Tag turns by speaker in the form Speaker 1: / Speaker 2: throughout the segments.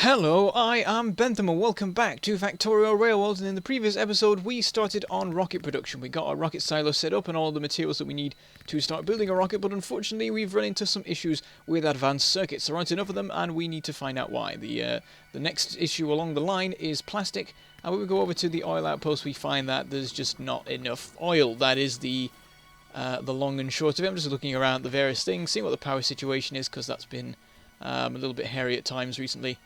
Speaker 1: Hello, I am Bentham and welcome back to Factorio Railworld, and in the previous episode we started on rocket production. We got our rocket silo set up and all the materials that we need to start building a rocket, but unfortunately we've run into some issues with advanced circuits. There aren't enough of them and we need to find out why. The next issue along the line is plastic, and when we go over to the oil outpost we find that there's just not enough oil. That is the long and short of it. I'm just looking around the various things, seeing what the power situation is, because that's been a little bit hairy at times recently.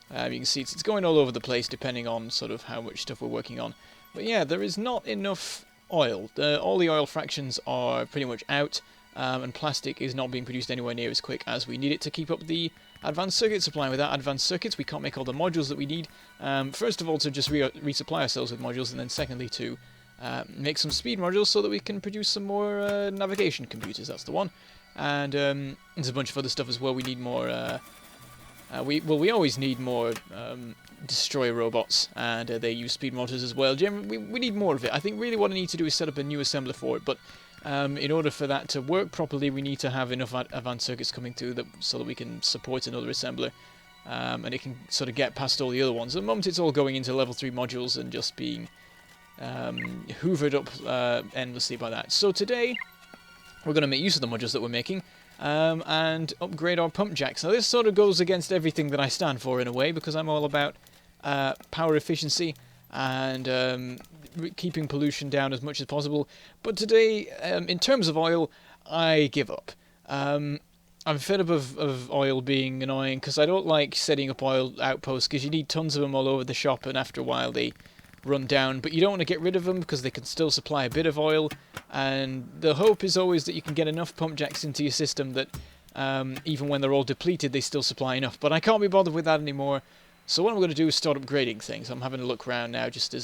Speaker 1: You can see it's going all over the place depending on sort of how much stuff we're working on. But yeah, there is not enough oil. All the oil fractions are pretty much out, and plastic is not being produced anywhere near as quick as we need it to keep up the advanced circuit supply. Without advanced circuits, we can't make all the modules that we need. First of all, to just resupply ourselves with modules, and then secondly to make some speed modules so that we can produce some more navigation computers. That's the one. And there's a bunch of other stuff as well. We need more... we always need more destroyer robots, and they use speed motors as well. Generally, we need more of it. I think really what I need to do is set up a new assembler for it, but in order for that to work properly, we need to have enough advanced circuits coming through so that we can support another assembler, and it can sort of get past all the other ones. At the moment, it's all going into level 3 modules and just being hoovered up endlessly by that. So today, we're going to make use of the modules that we're making, and upgrade our pump jacks. Now this sort of goes against everything that I stand for in a way, because I'm all about power efficiency and keeping pollution down as much as possible. But today, in terms of oil, I give up. I'm fed up of oil being annoying, because I don't like setting up oil outposts, because you need tons of them all over the shop, and after a while they run down, but you don't want to get rid of them because they can still supply a bit of oil, and the hope is always that you can get enough pump jacks into your system that even when they're all depleted they still supply enough. But I can't be bothered with that anymore, so what I'm going to do is start upgrading things. I'm having a look around now just to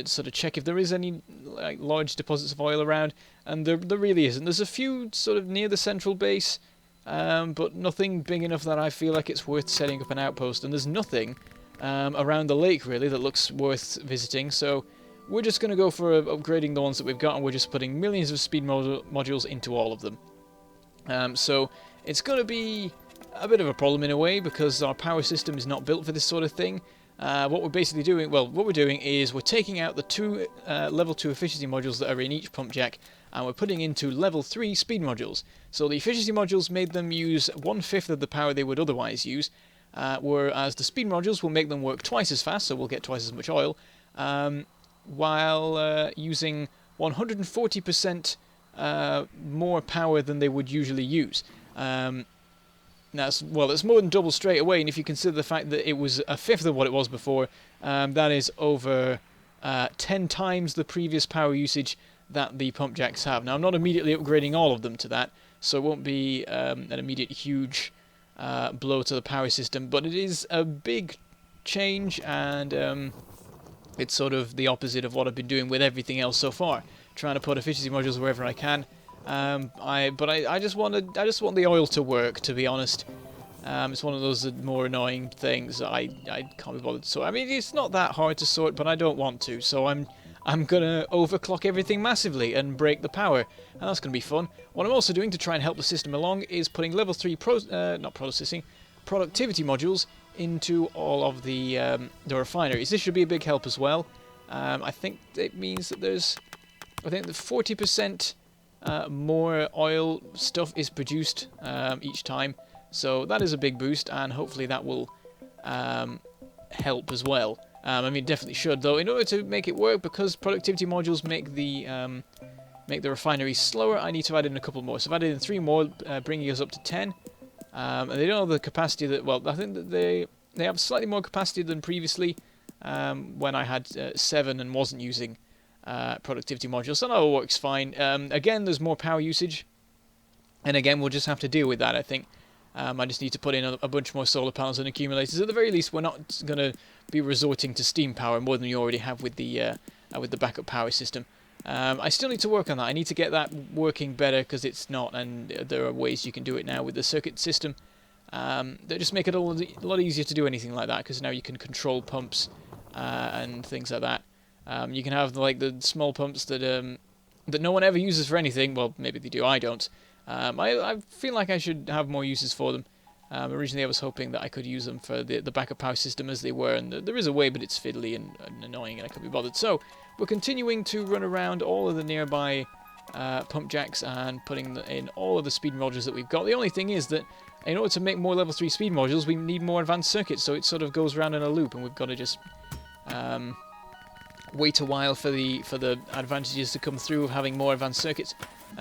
Speaker 1: sort of check if there is any like large deposits of oil around, and there really isn't. There's a few sort of near the central base, but nothing big enough that I feel like it's worth setting up an outpost, and there's nothing around the lake really that looks worth visiting, so we're just going to go for upgrading the ones that we've got, and we're just putting millions of speed modules into all of them. So it's going to be a bit of a problem in a way, because our power system is not built for this sort of thing. What we're basically doing, what we're doing is we're taking out the two level 2 efficiency modules that are in each pump jack, and we're putting into level 3 speed modules. So the efficiency modules made them use 1/5 of the power they would otherwise use, whereas the speed modules will make them work twice as fast, so we'll get twice as much oil, while using 140% more power than they would usually use. That's more than double straight away, and if you consider the fact that it was 1/5 of what it was before, that is over 10 times the previous power usage that the pump jacks have. Now, I'm not immediately upgrading all of them to that, so it won't be an immediate huge blow to the power system, but it is a big change, and it's sort of the opposite of what I've been doing with everything else so far, trying to put efficiency modules wherever I can. I just want the oil to work, to be honest. It's one of those more annoying things that I can't be bothered to sort. I mean, it's not that hard to sort, but I don't want to, so I'm gonna overclock everything massively and break the power, and that's gonna be fun. What I'm also doing to try and help the system along is putting level 3 productivity modules into all of the refineries. This should be a big help as well. I think it means that I think that 40% more oil stuff is produced each time, so that is a big boost, and hopefully that will help as well. I mean, it definitely should, though. In order to make it work, because productivity modules make the refineries slower, I need to add in a couple more. So I've added in 3 more, bringing us up to 10. And they don't have the capacity that, well, I think that they have slightly more capacity than previously, when I had 7 and wasn't using productivity modules. So no, it works fine. Again, there's more power usage, and again, we'll just have to deal with that, I think. I just need to put in a bunch more solar panels and accumulators. At the very least, we're not going to be resorting to steam power more than you already have with the backup power system. I still need to work on that. I need to get that working better, because it's not, and there are ways you can do it now with the circuit system that just make it a lot easier to do anything like that, because now you can control pumps and things like that. You can have like the small pumps that no one ever uses for anything. Well, maybe they do, I don't. I feel like I should have more uses for them. Originally I was hoping that I could use them for the backup power system as they were, and there is a way, but it's fiddly and annoying, and I couldn't be bothered. So we're continuing to run around all of the nearby pump jacks and putting in all of the speed modules that we've got. The only thing is that in order to make more level 3 speed modules, we need more advanced circuits, so it sort of goes around in a loop, and we've got to just wait a while for the advantages to come through of having more advanced circuits,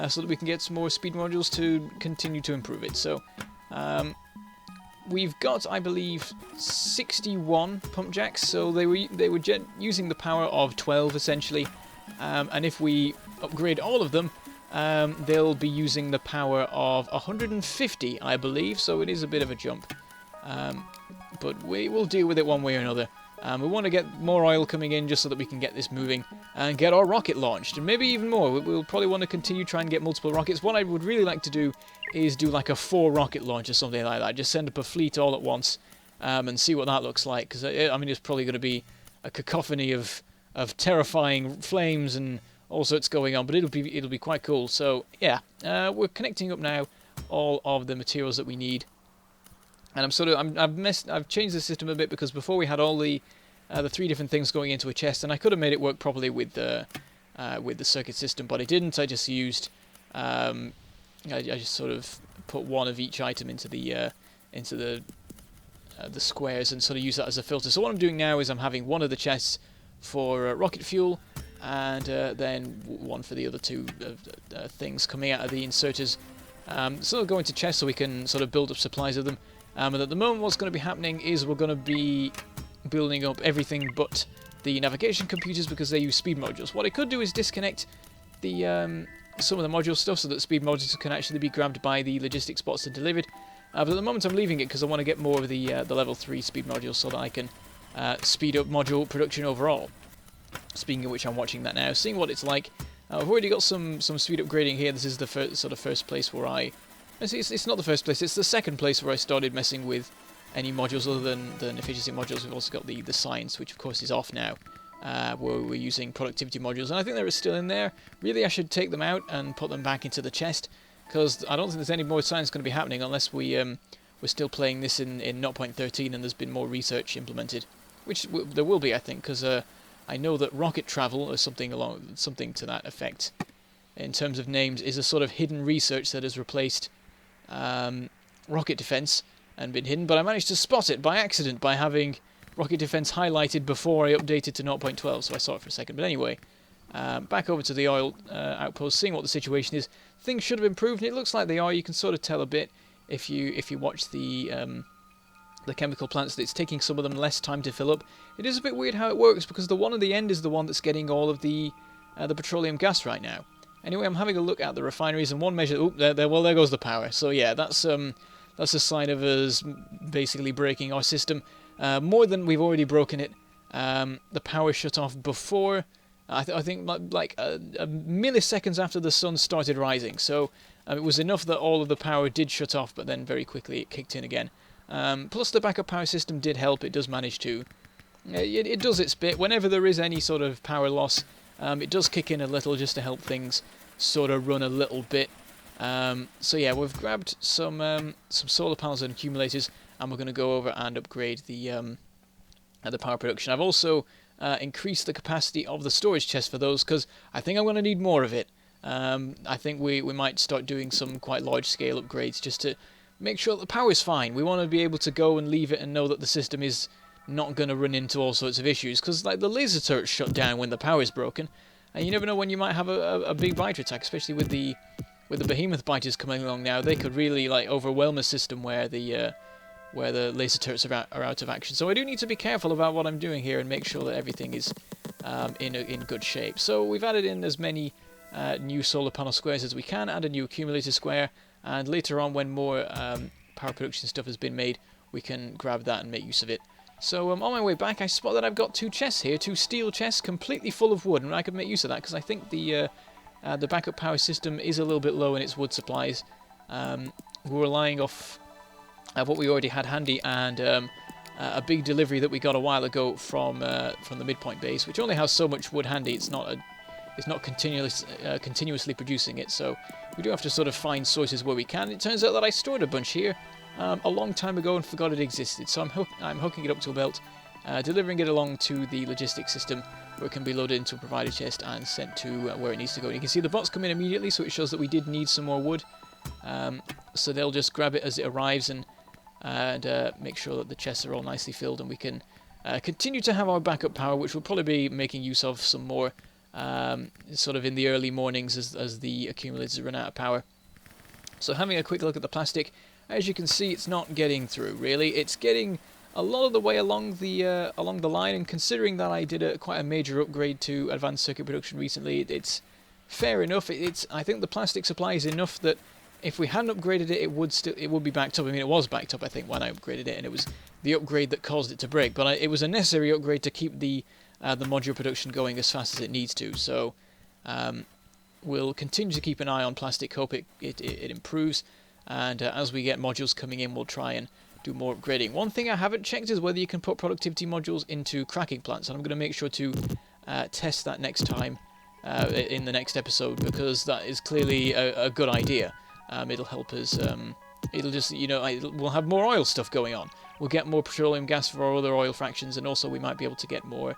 Speaker 1: so that we can get some more speed modules to continue to improve it. So we've got, I believe, 61 pump jacks, so they were using the power of 12 essentially, and if we upgrade all of them, they'll be using the power of 150, I believe, so it is a bit of a jump. But we will deal with it one way or another. We want to get more oil coming in just so that we can get this moving and get our rocket launched, and maybe even more. We'll probably want to continue trying to get multiple rockets. What I would really like to do is do like a 4 rocket launch or something like that. Just send up a fleet all at once and see what that looks like, because I mean, it's probably going to be a cacophony of terrifying flames and all sorts going on, but it'll be quite cool. So yeah, we're connecting up now all of the materials that we need, and I've changed the system a bit, because before we had all the 3 different things going into a chest, and I could have made it work properly with the circuit system, but I didn't. I just used I just sort of put one of each item into the squares and sort of use that as a filter. So what I'm doing now is I'm having one of the chests for rocket fuel, and then one for the other 2 things coming out of the inserters. So they'll go into chests so we can sort of build up supplies of them. And at the moment what's going to be happening is we're going to be building up everything but the navigation computers, because they use speed modules. What I could do is disconnect the some of the module stuff so that speed modules can actually be grabbed by the logistics bots and delivered. But at the moment I'm leaving it because I want to get more of the level 3 speed modules so that I can speed up module production overall. Speaking of which, I'm watching that now, seeing what it's like. I've already got some speed upgrading here. This is the first place where it's not the first place, it's the second place where I started messing with any modules other than efficiency modules. We've also got the science, which of course is off now, where we're using productivity modules, and I think they're still in there. Really, I should take them out and put them back into the chest, because I don't think there's any more science going to be happening unless we're still playing this in 0.13 and there's been more research implemented, which there will be, I think, because I know that rocket travel or something to that effect, in terms of names, is a sort of hidden research that has replaced rocket defense and been hidden, but I managed to spot it by accident by having rocket defense highlighted before I updated to 0.12, so I saw it for a second. But anyway, back over to the oil outpost, seeing what the situation is. Things should have improved, and it looks like they are. You can sort of tell a bit if you watch the chemical plants that it's taking some of them less time to fill up. It is a bit weird how it works, because the one at the end is the one that's getting all of the petroleum gas right now. Anyway, I'm having a look at the refineries, and one measure... there goes the power. So yeah, that's a sign of us basically breaking our system. More than we've already broken it. The power shut off before... I think like milliseconds after the sun started rising. So it was enough that all of the power did shut off, but then very quickly it kicked in again. Plus the backup power system did help. It does manage to... It does its bit. Whenever there is any sort of power loss, it does kick in a little just to help things sort of run a little bit. So yeah, we've grabbed some solar panels and accumulators, and we're going to go over and upgrade the power production. I've also increased the capacity of the storage chest for those, because I think I'm going to need more of it. I think we might start doing some quite large scale upgrades just to make sure that the power is fine. We want to be able to go and leave it and know that the system is not going to run into all sorts of issues, because like the laser turrets shut down when the power is broken, and you never know when you might have a big biter attack, especially with the behemoth biters coming along now. They could really like overwhelm a system where the laser turrets are out of action. So I do need to be careful about what I'm doing here and make sure that everything is in good shape. So we've added in as many new solar panel squares as we can, and a new accumulator square, and later on when more power production stuff has been made, we can grab that and make use of it. So on my way back, I spot that I've got 2 chests here, 2 steel chests completely full of wood, and I could make use of that, because I think the backup power system is a little bit low in its wood supplies. We're relying off what we already had handy, and a big delivery that we got a while ago from the midpoint base, which only has so much wood handy. It's not continuously producing it, so we do have to sort of find sources where we can. It turns out that I stored a bunch here, a long time ago and forgot it existed. So I'm hooking it up to a belt, delivering it along to the logistics system, where it can be loaded into a provider chest and sent to where it needs to go. And you can see the bots come in immediately, so it shows that we did need some more wood. So they'll just grab it as it arrives and make sure that the chests are all nicely filled, and we can continue to have our backup power, which we'll probably be making use of some more sort of in the early mornings as the accumulators run out of power. So having a quick look at the plastic, as you can see, it's not getting through really. It's getting a lot of the way along the line, and considering that I did quite a major upgrade to advanced circuit production recently, it's fair enough. I think the plastic supply is enough that if we hadn't upgraded it, it would be backed up. I mean, it was backed up, I think, when I upgraded it, and it was the upgrade that caused it to break. But it was a necessary upgrade to keep the module production going as fast as it needs to. So we'll continue to keep an eye on plastic, hope it improves, and as we get modules coming in, we'll try and do more upgrading. One thing I haven't checked is whether you can put productivity modules into cracking plants, and I'm going to make sure to test that next time in the next episode, because that is clearly a good idea. It'll help us. It'll just, we'll have more oil stuff going on. We'll get more petroleum gas for our other oil fractions, and also we might be able to get more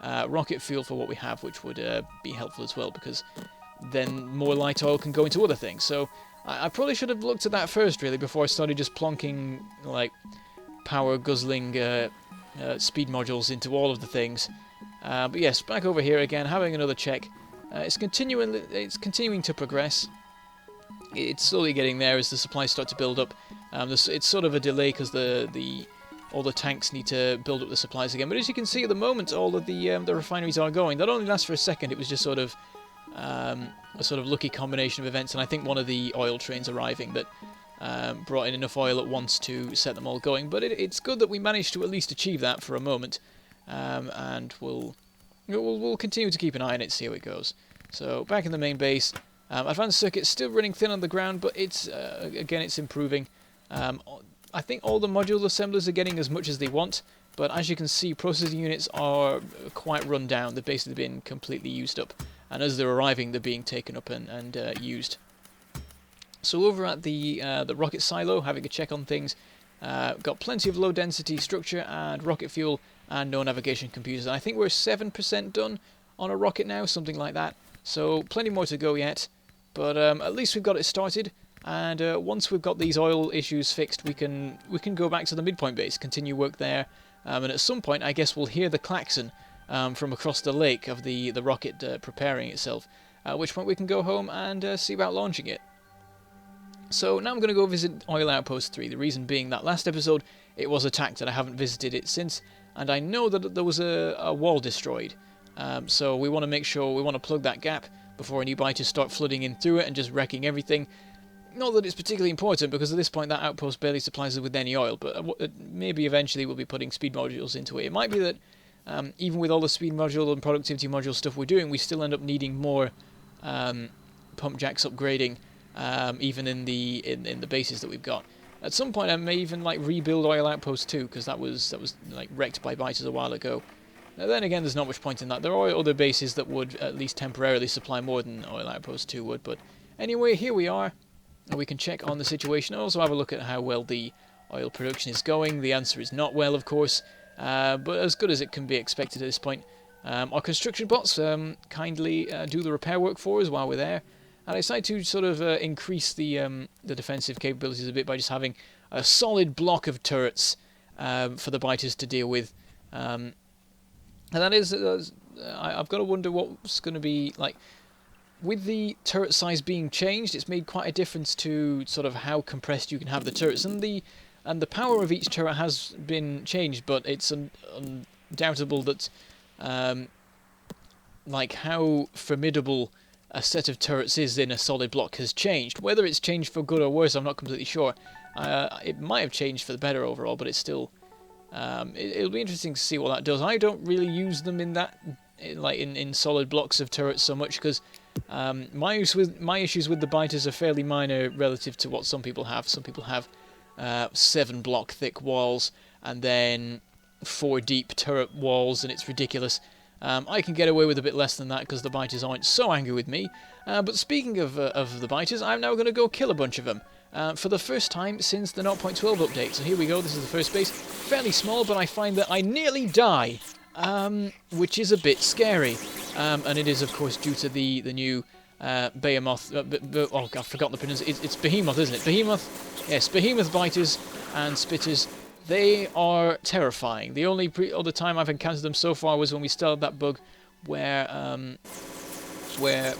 Speaker 1: rocket fuel for what we have, which would be helpful as well, because then more light oil can go into other things. So I probably should have looked at that first, really, before I started just plonking like power guzzling speed modules into all of the things. But yes, back over here again, having another check. It's continuing to progress. It's slowly getting there as the supplies start to build up. It's sort of a delay because all the tanks need to build up the supplies again. But as you can see at the moment, all of the refineries are going. That only lasts for a second. It was just sort of a sort of lucky combination of events, and I think one of the oil trains arriving that brought in enough oil at once to set them all going. But it's good that we managed to at least achieve that for a moment, and we'll continue to keep an eye on it, see how it goes. So back in the main base. Advanced circuit's still running thin on the ground, but it's again, it's improving. I think all the module assemblers are getting as much as they want, but as you can see, processing units are quite run down. They've basically been completely used up, and as they're arriving, they're being taken up and used. So over at the rocket silo, having a check on things, got plenty of low density structure and rocket fuel and no navigation computers. And I think we're 7% done on a rocket now, something like that. So plenty more to go yet. But at least we've got it started, and once we've got these oil issues fixed, we can go back to the midpoint base, continue work there, and at some point I guess we'll hear the klaxon from across the lake of the rocket preparing itself, at which point we can go home and see about launching it. So now I'm going to go visit Oil Outpost 3, the reason being that last episode it was attacked and I haven't visited it since, and I know that there was a wall destroyed, so we want to make sure, we want to plug that gap before any biters start flooding in through it and just wrecking everything. Not that it's particularly important, because at this point that outpost barely supplies us with any oil, but maybe eventually we'll be putting speed modules into it. It might be that even with all the speed module and productivity module stuff we're doing, we still end up needing more pump jacks upgrading, even in the bases that we've got. At some point I may even like rebuild Oil Outpost 2, because that was like wrecked by biters a while ago. Now, then again, there's not much point in that. There are other bases that would at least temporarily supply more than Oil Outpost 2 would. But anyway, here we are. And we can check on the situation. Also have a look at how well the oil production is going. The answer is not well, of course. But as good as it can be expected at this point. Our construction bots kindly do the repair work for us while we're there. And I decided to sort of increase the defensive capabilities a bit by just having a solid block of turrets for the biters to deal with. And that is, I've got to wonder what's going to be like. With the turret size being changed, it's made quite a difference to sort of how compressed you can have the turrets, and the power of each turret has been changed. But it's undoubtable that like how formidable a set of turrets is in a solid block has changed. Whether it's changed for good or worse, I'm not completely sure. It might have changed for the better overall, but it's still. It'll be interesting to see what that does. I don't really use them in that, like in solid blocks of turrets so much, because my issues with the biters are fairly minor relative to what some people have. Some people have 7 block thick walls and then 4 deep turret walls, and it's ridiculous. I can get away with a bit less than that because the biters aren't so angry with me. But speaking of the biters, I'm now going to go kill a bunch of them. for the first time since the 0.12 update. So here we go, this is the first base. Fairly small, but I find that I nearly die, which is a bit scary. And it is, of course, due to the new behemoth. Oh, I've forgotten the pronunciation. It's behemoth, isn't it? Behemoth. Yes, behemoth biters and spitters. They are terrifying. The only other time I've encountered them so far was when we started that bug where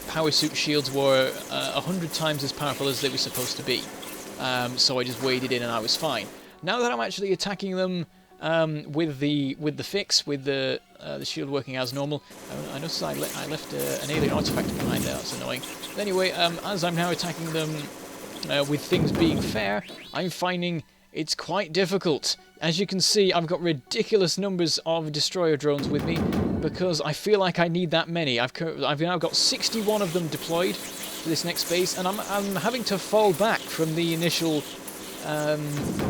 Speaker 1: power suit shields were 100 times as powerful as they were supposed to be. So I just waded in and I was fine. Now that I'm actually attacking them with the fix, with the shield working as normal, I noticed I left an alien artifact behind there. That's annoying. But anyway, as I'm now attacking them with things being fair, I'm finding it's quite difficult. As you can see, I've got ridiculous numbers of destroyer drones with me because I feel like I need that many. I've now got 61 of them deployed for this next base, and I'm having to fall back from the initial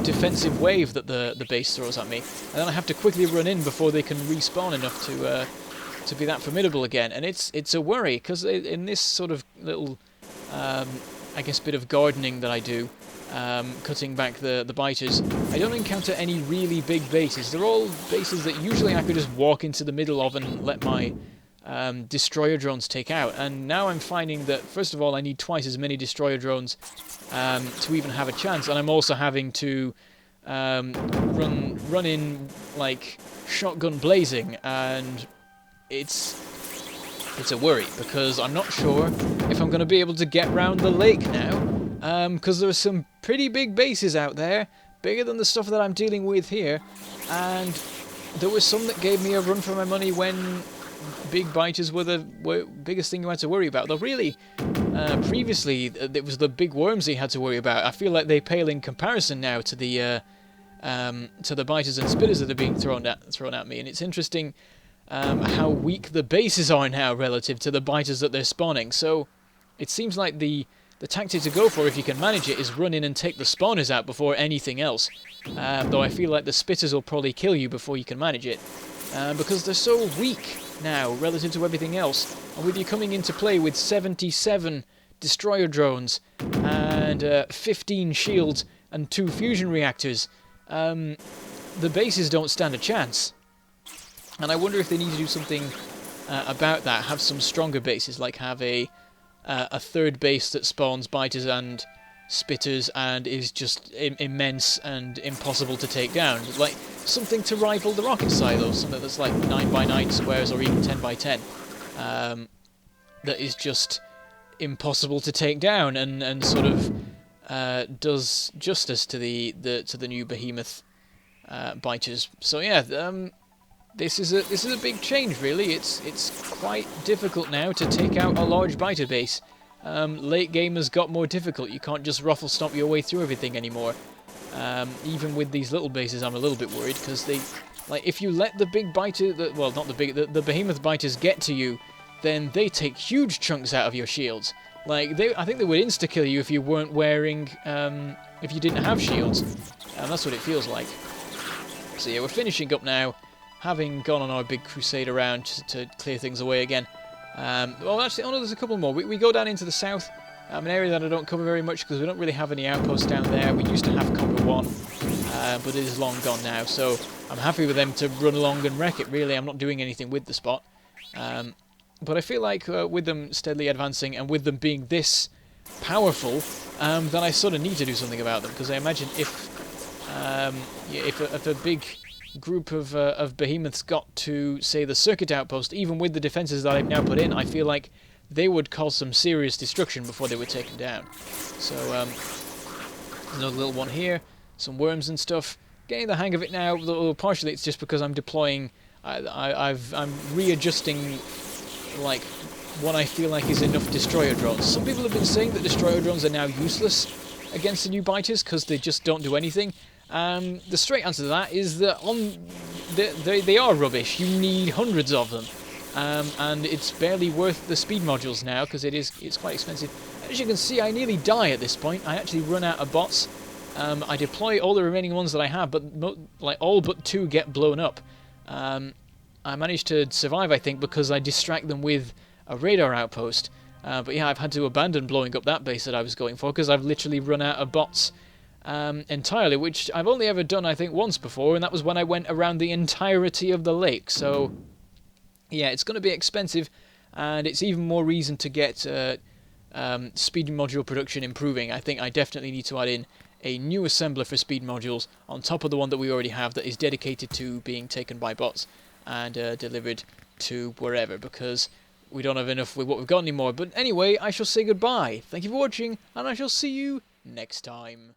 Speaker 1: defensive wave that the base throws at me, and then I have to quickly run in before they can respawn enough to be that formidable again. And it's a worry because in this sort of little I guess bit of gardening that I do, cutting back the biters, I don't encounter any really big bases. They're all bases that usually I could just walk into the middle of and let my destroyer drones take out. And now I'm finding that, first of all, I need twice as many destroyer drones to even have a chance, and I'm also having to run in like shotgun blazing, and it's a worry because I'm not sure if I'm going to be able to get round the lake now, because there are some pretty big bases out there, bigger than the stuff that I'm dealing with here, and there was some that gave me a run for my money when big biters were the biggest thing you had to worry about. Though really, previously it was the big worms you had to worry about. I feel like they pale in comparison now to the biters and spitters that are being thrown at me, and it's interesting how weak the bases are now relative to the biters that they're spawning. So it seems like the tactic to go for, if you can manage it, is run in and take the spawners out before anything else. Though I feel like the spitters will probably kill you before you can manage it, because they're so weak now relative to everything else. And with you coming into play with 77 destroyer drones and 15 shields and 2 fusion reactors, the bases don't stand a chance. And I wonder if they need to do something about that. Have some stronger bases, like have a third base that spawns biters and spitters and is just immense and impossible to take down. Like something to rival the rocket silo, something that's like 9x9 squares or even 10x10, that is just impossible to take down and sort of does justice to the new behemoth biters. So yeah, this is a big change really. It's quite difficult now to take out a large biter base. Late game has got more difficult. You can't just ruffle stomp your way through everything anymore. Even with these little bases, I'm a little bit worried because if you let the big biter, the behemoth biters get to you, then they take huge chunks out of your shields. I think they would insta kill you if you weren't wearing, if you didn't have shields. And that's what it feels like. So yeah, we're finishing up now, having gone on our big crusade around to clear things away again. Well, actually, oh no, there's a couple more. We go down into the south, an area that I don't cover very much because we don't really have any outposts down there. We used to have Copper 1, but it is long gone now, so I'm happy with them to run along and wreck it, really. I'm not doing anything with the spot. But I feel like with them steadily advancing and with them being this powerful, then I sort of need to do something about them, because I imagine if a big group of behemoths got to, say, the circuit outpost, even with the defences that I've now put in, I feel like they would cause some serious destruction before they were taken down. So, there's another little one here, some worms and stuff. Getting the hang of it now, though partially it's just because I'm deploying, I'm readjusting, like, what I feel like is enough destroyer drones. Some people have been saying that destroyer drones are now useless against the new biters because they just don't do anything. The straight answer to that is that they are rubbish. You need hundreds of them, and it's barely worth the speed modules now because it's quite expensive. As you can see, I nearly die at this point. I actually run out of bots. I deploy all the remaining ones that I have, but all but 2 get blown up. I managed to survive, I think, because I distract them with a radar outpost. But yeah, I've had to abandon blowing up that base that I was going for because I've literally run out of bots entirely, which I've only ever done, I think, once before, and that was when I went around the entirety of the lake. So yeah, it's going to be expensive, and it's even more reason to get speed module production improving. I think I definitely need to add in a new assembler for speed modules on top of the one that we already have that is dedicated to being taken by bots and delivered to wherever, because we don't have enough with what we've got anymore. But anyway, I shall say goodbye. Thank you for watching, and I shall see you next time.